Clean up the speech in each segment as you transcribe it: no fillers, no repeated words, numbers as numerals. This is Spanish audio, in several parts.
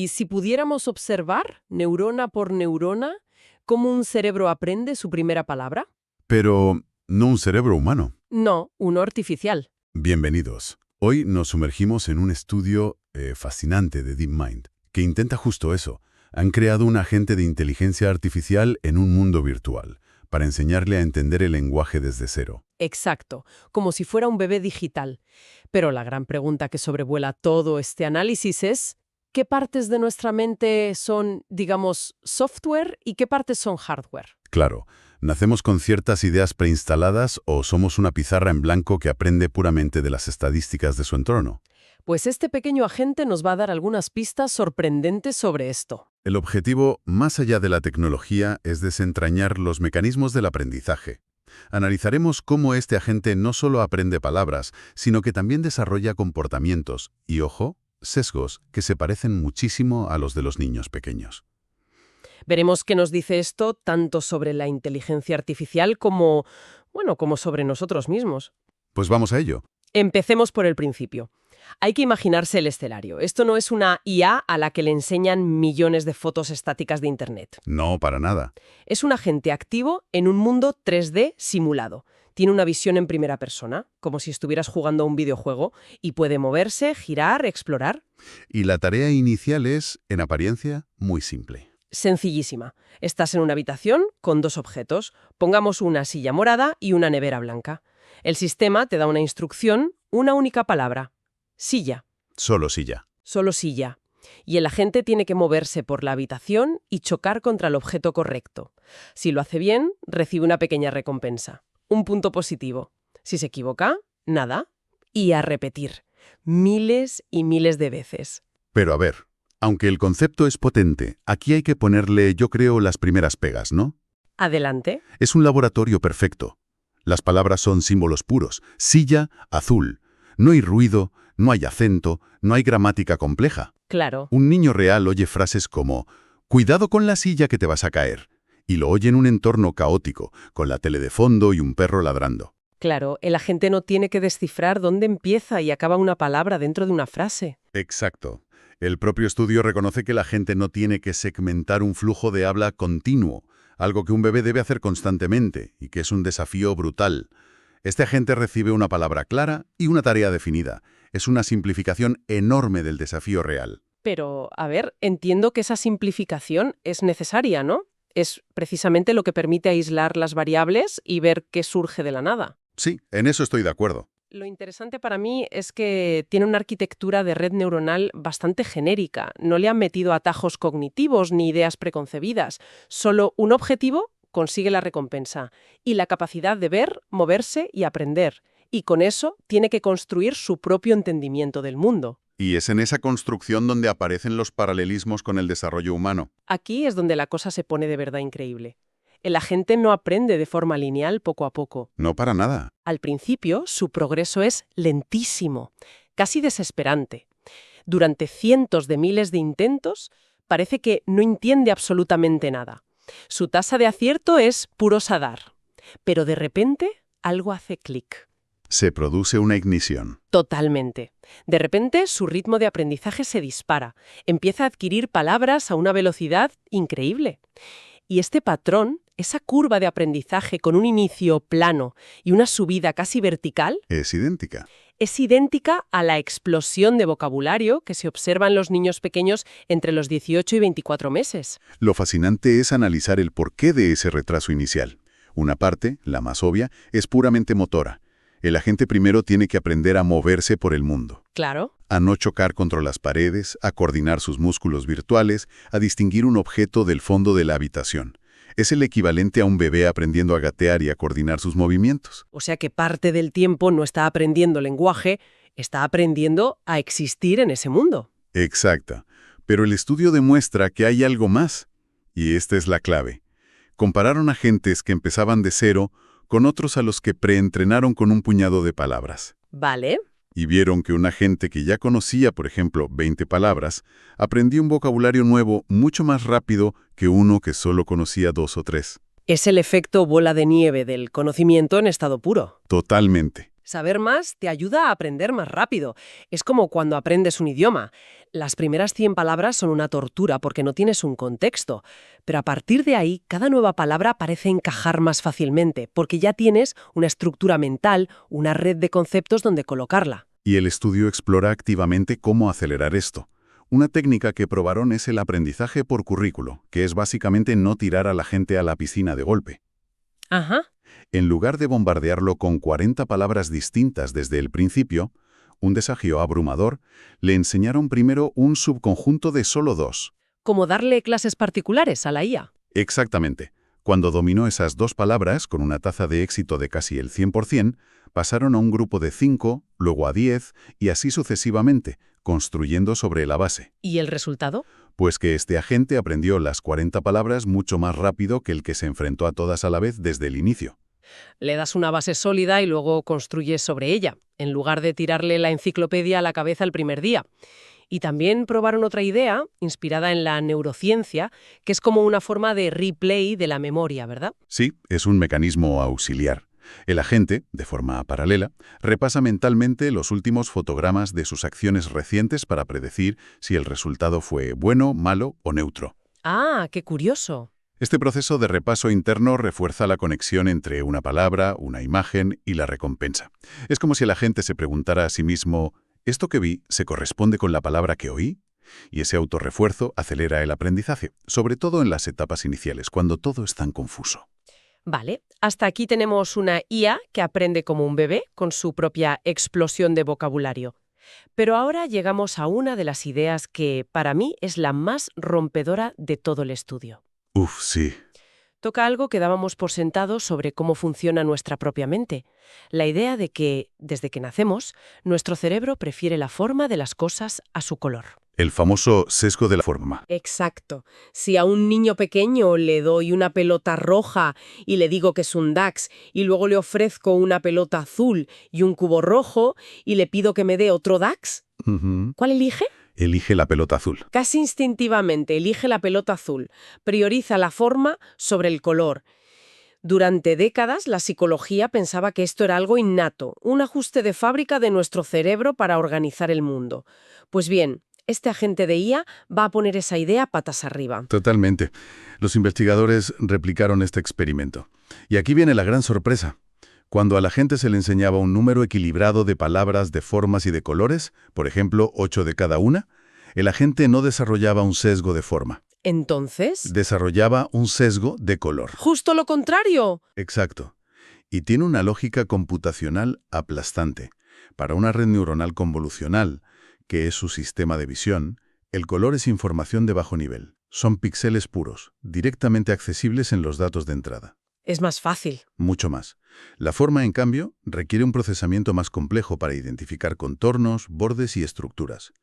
Y si pudiéramos observar, neurona por neurona, cómo un cerebro aprende su primera palabra. Pero no un cerebro humano. No, uno artificial. Bienvenidos. Hoy nos sumergimos en un estudio fascinante de DeepMind, que intenta justo eso. Han creado un agente de inteligencia artificial en un mundo virtual, para enseñarle a entender el lenguaje desde cero. Exacto, como si fuera un bebé digital. Pero la gran pregunta que sobrevuela todo este análisis es, ¿qué partes de nuestra mente son, digamos, software y qué partes son hardware? Claro, ¿nacemos con ciertas ideas preinstaladas o somos una pizarra en blanco que aprende puramente de las estadísticas de su entorno? Pues este pequeño agente nos va a dar algunas pistas sorprendentes sobre esto. El objetivo, más allá de la tecnología, es desentrañar los mecanismos del aprendizaje. Analizaremos cómo este agente no solo aprende palabras, sino que también desarrolla comportamientos y, ojo, sesgos que se parecen muchísimo a los de los niños pequeños. Veremos qué nos dice esto tanto sobre la inteligencia artificial como, como sobre nosotros mismos. Pues vamos a ello. Empecemos por el principio. Hay que imaginarse el escenario. Esto no es una IA a la que le enseñan millones de fotos estáticas de Internet. No, para nada. Es un agente activo en un mundo 3D simulado. Tiene una visión en primera persona, como si estuvieras jugando a un videojuego, y puede moverse, girar, explorar. Y la tarea inicial es, en apariencia, muy simple. Sencillísima. Estás en una habitación con dos objetos. Pongamos una silla morada y una nevera blanca. El sistema te da una instrucción, una única palabra. Silla. Solo silla. Solo silla. Y el agente tiene que moverse por la habitación y chocar contra el objeto correcto. Si lo hace bien, recibe una pequeña recompensa. Un punto positivo. Si se equivoca, nada. Y a repetir. Miles y miles de veces. Pero a ver, aunque el concepto es potente, aquí hay que ponerle, yo creo, las primeras pegas, ¿no? Adelante. Es un laboratorio perfecto. Las palabras son símbolos puros. Silla, azul. No hay ruido, no hay acento, no hay gramática compleja. Claro. Un niño real oye frases como «Cuidado con la silla que te vas a caer», y lo oye en un entorno caótico, con la tele de fondo y un perro ladrando. Claro, el agente no tiene que descifrar dónde empieza y acaba una palabra dentro de una frase. Exacto. El propio estudio reconoce que la gente no tiene que segmentar un flujo de habla continuo, algo que un bebé debe hacer constantemente y que es un desafío brutal. Este agente recibe una palabra clara y una tarea definida. Es una simplificación enorme del desafío real. Pero, a ver, entiendo que esa simplificación es necesaria, ¿no? Es precisamente lo que permite aislar las variables y ver qué surge de la nada. Sí, en eso estoy de acuerdo. Lo interesante para mí es que tiene una arquitectura de red neuronal bastante genérica. No le han metido atajos cognitivos ni ideas preconcebidas. Solo un objetivo consigue la recompensa y la capacidad de ver, moverse y aprender. Y con eso tiene que construir su propio entendimiento del mundo. Y es en esa construcción donde aparecen los paralelismos con el desarrollo humano. Aquí es donde la cosa se pone de verdad increíble. El agente no aprende de forma lineal poco a poco. No para nada. Al principio, su progreso es lentísimo, casi desesperante. Durante cientos de miles de intentos, parece que no entiende absolutamente nada. Su tasa de acierto es puro sadar. Pero de repente, algo hace clic. Se produce una ignición. Totalmente. De repente, su ritmo de aprendizaje se dispara. Empieza a adquirir palabras a una velocidad increíble. Y este patrón, esa curva de aprendizaje con un inicio plano y una subida casi vertical, Es idéntica. es idéntica a la explosión de vocabulario que se observa en los niños pequeños entre los 18 y 24 meses. Lo fascinante es analizar el porqué de ese retraso inicial. Una parte, la más obvia, es puramente motora. El agente primero tiene que aprender a moverse por el mundo. Claro. A no chocar contra las paredes, a coordinar sus músculos virtuales, a distinguir un objeto del fondo de la habitación. Es el equivalente a un bebé aprendiendo a gatear y a coordinar sus movimientos. O sea que parte del tiempo no está aprendiendo lenguaje, está aprendiendo a existir en ese mundo. Exacta. Pero el estudio demuestra que hay algo más. Y esta es la clave. Compararon agentes que empezaban de cero con otros a los que preentrenaron con un puñado de palabras. Vale. Y vieron que un agente que ya conocía, por ejemplo, 20 palabras, aprendió un vocabulario nuevo mucho más rápido que uno que solo conocía 2 o 3. Es el efecto bola de nieve del conocimiento en estado puro. Totalmente. Saber más te ayuda a aprender más rápido. Es como cuando aprendes un idioma. Las primeras 100 palabras son una tortura porque no tienes un contexto. Pero a partir de ahí, cada nueva palabra parece encajar más fácilmente, porque ya tienes una estructura mental, una red de conceptos donde colocarla. Y el estudio explora activamente cómo acelerar esto. Una técnica que probaron es el aprendizaje por currículo, que es básicamente no tirar a la gente a la piscina de golpe. Ajá. En lugar de bombardearlo con 40 palabras distintas desde el principio, un desafío abrumador, le enseñaron primero un subconjunto de solo 2. Como darle clases particulares a la IA. Exactamente. Cuando dominó esas 2 palabras, con una tasa de éxito de casi el 100%, pasaron a un grupo de 5, luego a 10, y así sucesivamente, construyendo sobre la base. ¿Y el resultado? Pues que este agente aprendió las 40 palabras mucho más rápido que el que se enfrentó a todas a la vez desde el inicio. Le das una base sólida y luego construyes sobre ella, en lugar de tirarle la enciclopedia a la cabeza el primer día. Y también probaron otra idea, inspirada en la neurociencia, que es como una forma de replay de la memoria, ¿verdad? Sí, es un mecanismo auxiliar. El agente, de forma paralela, repasa mentalmente los últimos fotogramas de sus acciones recientes para predecir si el resultado fue bueno, malo o neutro. Ah, qué curioso. Este proceso de repaso interno refuerza la conexión entre una palabra, una imagen y la recompensa. Es como si el agente se preguntara a sí mismo, ¿esto que vi se corresponde con la palabra que oí? Y ese autorrefuerzo acelera el aprendizaje, sobre todo en las etapas iniciales, cuando todo es tan confuso. Vale, hasta aquí tenemos una IA que aprende como un bebé, con su propia explosión de vocabulario. Pero ahora llegamos a una de las ideas que, para mí, es la más rompedora de todo el estudio. Uf, sí. Toca algo que dábamos por sentado sobre cómo funciona nuestra propia mente. La idea de que, desde que nacemos, nuestro cerebro prefiere la forma de las cosas a su color. El famoso sesgo de la forma. Exacto. Si a un niño pequeño le doy una pelota roja y le digo que es un Dax, y luego le ofrezco una pelota azul y un cubo rojo y le pido que me dé otro Dax, Ujú. ¿cuál elige? Elige la pelota azul. Casi instintivamente elige la pelota azul. Prioriza la forma sobre el color. Durante décadas, la psicología pensaba que esto era algo innato, un ajuste de fábrica de nuestro cerebro para organizar el mundo. Pues bien, este agente de IA va a poner esa idea patas arriba. Totalmente. Los investigadores replicaron este experimento. Y aquí viene la gran sorpresa. Cuando a la gente se le enseñaba un número equilibrado de palabras, de formas y de colores, por ejemplo, 8 de cada una, el agente no desarrollaba un sesgo de forma, Entonces, desarrollaba un sesgo de color. justo lo contrario. Exacto. Y tiene una lógica computacional aplastante. Para una red neuronal convolucional, que es su sistema de visión, el color es información de bajo nivel. Son píxeles puros, directamente accesibles en los datos de entrada. Es más fácil. Mucho más. La forma, en cambio, requiere un procesamiento más complejo para identificar contornos, bordes y estructuras.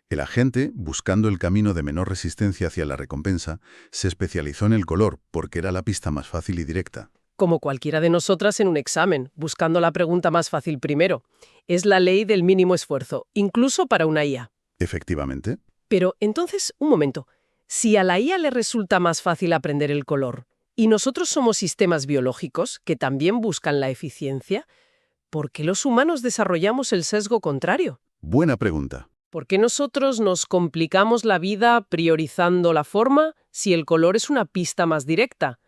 El agente, buscando el camino de menor resistencia hacia la recompensa, se especializó en el color porque era la pista más fácil y directa. Como cualquiera de nosotras en un examen, buscando la pregunta más fácil primero. Es la ley del mínimo esfuerzo, incluso para una IA. Efectivamente. Pero entonces, un momento. Si a la IA le resulta más fácil aprender el color, y nosotros somos sistemas biológicos que también buscan la eficiencia, ¿por qué los humanos desarrollamos el sesgo contrario? Buena pregunta. ¿Por qué nosotros nos complicamos la vida priorizando la forma si el color es una pista más directa?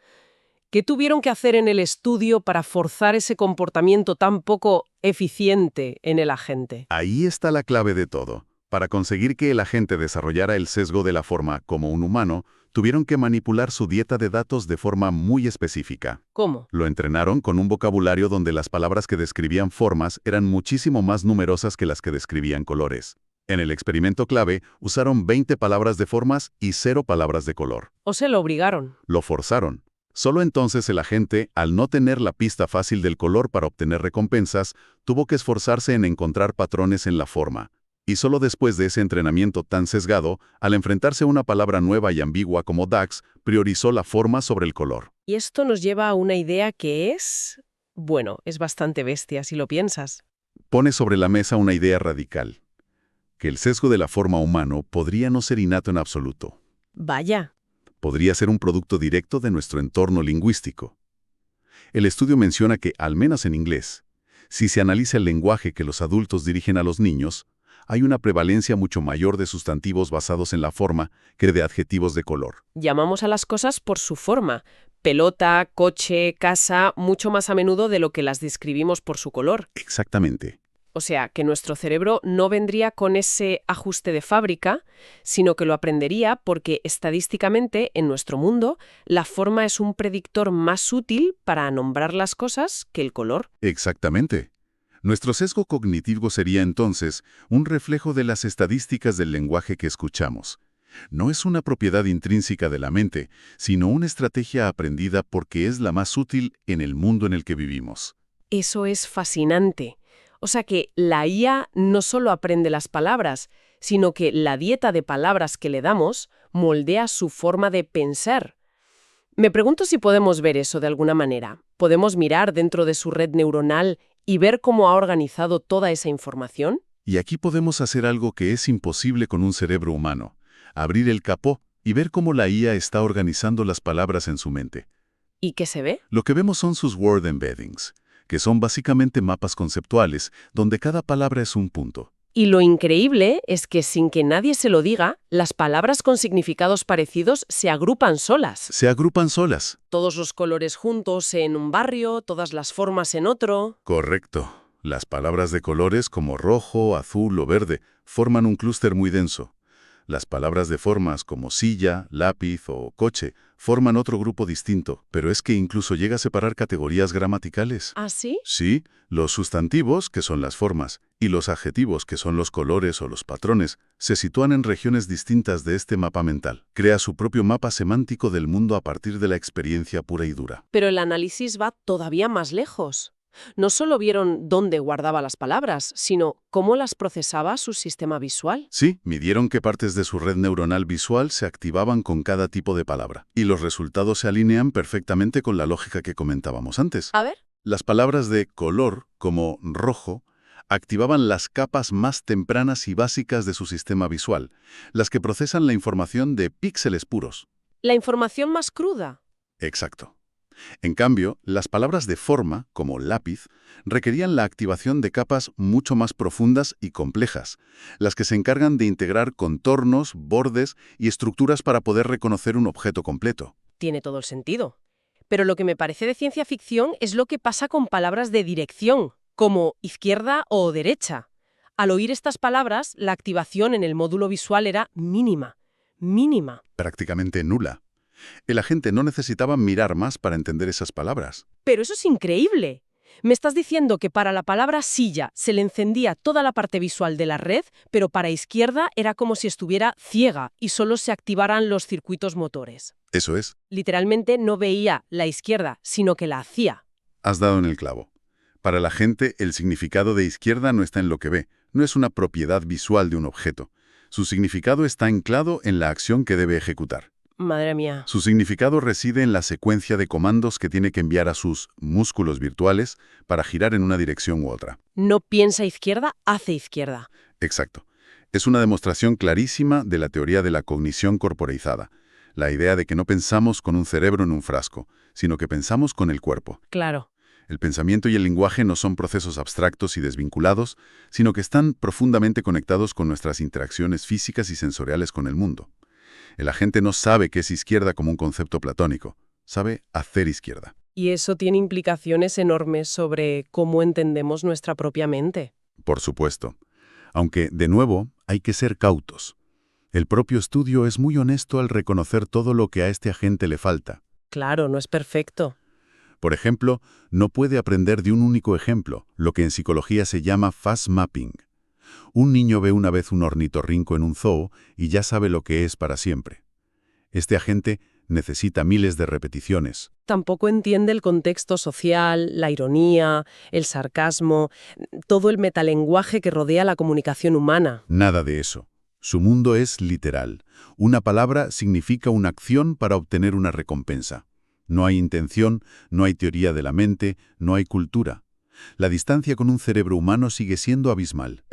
¿Qué tuvieron que hacer en el estudio para forzar ese comportamiento tan poco eficiente en el agente? Ahí está la clave de todo. Para conseguir que el agente desarrollara el sesgo de la forma como un humano, tuvieron que manipular su dieta de datos de forma muy específica. ¿Cómo? Lo entrenaron con un vocabulario donde las palabras que describían formas eran muchísimo más numerosas que las que describían colores. En el experimento clave, usaron 20 palabras de formas y 0 palabras de color. ¿O se lo obligaron? Lo forzaron. Solo entonces el agente, al no tener la pista fácil del color para obtener recompensas, tuvo que esforzarse en encontrar patrones en la forma. Y solo después de ese entrenamiento tan sesgado, al enfrentarse a una palabra nueva y ambigua como Dax, priorizó la forma sobre el color. Y esto nos lleva a una idea que es... bueno, es bastante bestia si lo piensas. Pone sobre la mesa una idea radical. Que el sesgo de la forma humano podría no ser innato en absoluto. Vaya. Podría ser un producto directo de nuestro entorno lingüístico. El estudio menciona que, al menos en inglés, Si se analiza el lenguaje que los adultos dirigen a los niños, hay una prevalencia mucho mayor de sustantivos basados en la forma que de adjetivos de color. Llamamos a las cosas por su forma. Pelota, coche, casa, mucho más a menudo de lo que las describimos por su color. Exactamente. O sea, que nuestro cerebro no vendría con ese ajuste de fábrica, sino que lo aprendería porque estadísticamente, en nuestro mundo, la forma es un predictor más útil para nombrar las cosas que el color. Exactamente. Nuestro sesgo cognitivo sería entonces un reflejo de las estadísticas del lenguaje que escuchamos. No es una propiedad intrínseca de la mente, sino una estrategia aprendida porque es la más útil en el mundo en el que vivimos. Eso es fascinante. O sea que la IA no solo aprende las palabras, sino que la dieta de palabras que le damos moldea su forma de pensar. Me pregunto si podemos ver eso de alguna manera. ¿Podemos mirar dentro de su red neuronal y ver cómo ha organizado toda esa información? Y aquí podemos hacer algo que es imposible con un cerebro humano: abrir el capó y ver cómo la IA está organizando las palabras en su mente. ¿Y qué se ve? Lo que vemos son sus word embeddings, que son básicamente mapas conceptuales, donde cada palabra es un punto. Y lo increíble es que sin que nadie se lo diga, las palabras con significados parecidos se agrupan solas. Se agrupan solas. Todos los colores juntos en un barrio, todas las formas en otro. Correcto. Las palabras de colores como rojo, azul o verde forman un clúster muy denso. Las palabras de formas como silla, lápiz o coche forman otro grupo distinto, pero es que incluso llega a separar categorías gramaticales. ¿Ah, sí? Sí, los sustantivos, que son las formas, y los adjetivos, que son los colores o los patrones, se sitúan en regiones distintas de este mapa mental. Crea su propio mapa semántico del mundo a partir de la experiencia pura y dura. Pero el análisis va todavía más lejos. No solo vieron dónde guardaba las palabras, sino cómo las procesaba su sistema visual. Sí, midieron qué partes de su red neuronal visual se activaban con cada tipo de palabra, y los resultados se alinean perfectamente con la lógica que comentábamos antes. A ver. Las palabras de color, como rojo, activaban las capas más tempranas y básicas de su sistema visual, las que procesan la información de píxeles puros. La información más cruda. Exacto. En cambio, las palabras de forma, como lápiz, requerían la activación de capas mucho más profundas y complejas, las que se encargan de integrar contornos, bordes y estructuras para poder reconocer un objeto completo. Tiene todo el sentido. Pero lo que me parece de ciencia ficción es lo que pasa con palabras de dirección, como izquierda o derecha. Al oír estas palabras, la activación en el módulo visual era mínima. Mínima. Prácticamente nula. El agente no necesitaba mirar más para entender esas palabras. Pero eso es increíble. Me estás diciendo que para la palabra silla se le encendía toda la parte visual de la red, pero para izquierda era como si estuviera ciega y solo se activaran los circuitos motores. Eso es. Literalmente no veía la izquierda, sino que la hacía. Has dado en el clavo. Para la gente, el significado de izquierda no está en lo que ve, no es una propiedad visual de un objeto. Su significado está anclado en la acción que debe ejecutar. Madre mía. Su significado reside en la secuencia de comandos que tiene que enviar a sus músculos virtuales para girar en una dirección u otra. No piensa izquierda, hace izquierda. Exacto. Es una demostración clarísima de la teoría de la cognición corporeizada, la idea de que no pensamos con un cerebro en un frasco, sino que pensamos con el cuerpo. Claro. El pensamiento y el lenguaje no son procesos abstractos y desvinculados, sino que están profundamente conectados con nuestras interacciones físicas y sensoriales con el mundo. El agente no sabe qué es izquierda como un concepto platónico, sabe hacer izquierda. Y eso tiene implicaciones enormes sobre cómo entendemos nuestra propia mente. Por supuesto. Aunque, de nuevo, hay que ser cautos. El propio estudio es muy honesto al reconocer todo lo que a este agente le falta. Claro, no es perfecto. Por ejemplo, no puede aprender de un único ejemplo, lo que en psicología se llama fast mapping. Un niño ve una vez un ornitorrinco en un zoo y ya sabe lo que es para siempre. Este agente necesita miles de repeticiones. Tampoco entiende el contexto social, la ironía, el sarcasmo, todo el metalenguaje que rodea la comunicación humana. Nada de eso. Su mundo es literal. Una palabra significa una acción para obtener una recompensa. No hay intención, no hay teoría de la mente, no hay cultura. La distancia con un cerebro humano sigue siendo abismal.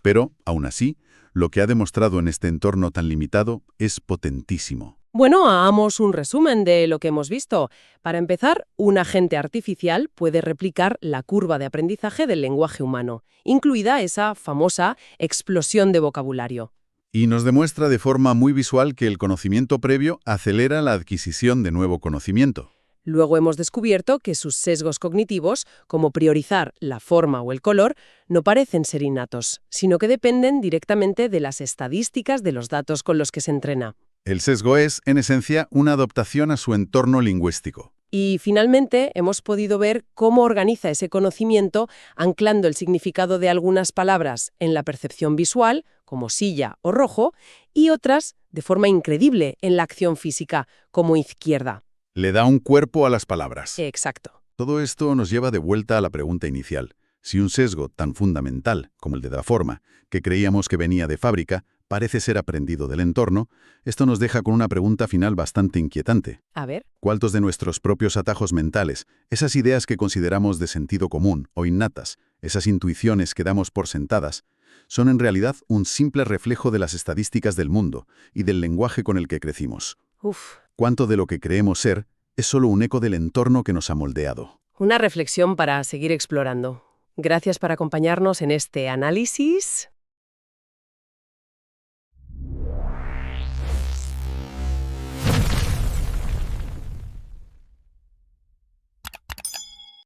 Pero, aún así, lo que ha demostrado en este entorno tan limitado es potentísimo. Bueno, hagamos un resumen de lo que hemos visto. Para empezar, un agente artificial puede replicar la curva de aprendizaje del lenguaje humano, incluida esa famosa explosión de vocabulario. Y nos demuestra de forma muy visual que el conocimiento previo acelera la adquisición de nuevo conocimiento. Luego hemos descubierto que sus sesgos cognitivos, como priorizar la forma o el color, no parecen ser innatos, sino que dependen directamente de las estadísticas de los datos con los que se entrena. El sesgo es, en esencia, una adaptación a su entorno lingüístico. Y finalmente hemos podido ver cómo organiza ese conocimiento anclando el significado de algunas palabras en la percepción visual, como silla o rojo, y otras de forma increíble en la acción física, como izquierda. Le da un cuerpo a las palabras. Exacto. Todo esto nos lleva de vuelta a la pregunta inicial. Si un sesgo tan fundamental como el de la forma, que creíamos que venía de fábrica, parece ser aprendido del entorno, esto nos deja con una pregunta final bastante inquietante. A ver. ¿Cuántos de nuestros propios atajos mentales, esas ideas que consideramos de sentido común o innatas, esas intuiciones que damos por sentadas, son en realidad un simple reflejo de las estadísticas del mundo y del lenguaje con el que crecimos? Uf. ¿Cuánto de lo que creemos ser es solo un eco del entorno que nos ha moldeado? Una reflexión para seguir explorando. Gracias por acompañarnos en este análisis.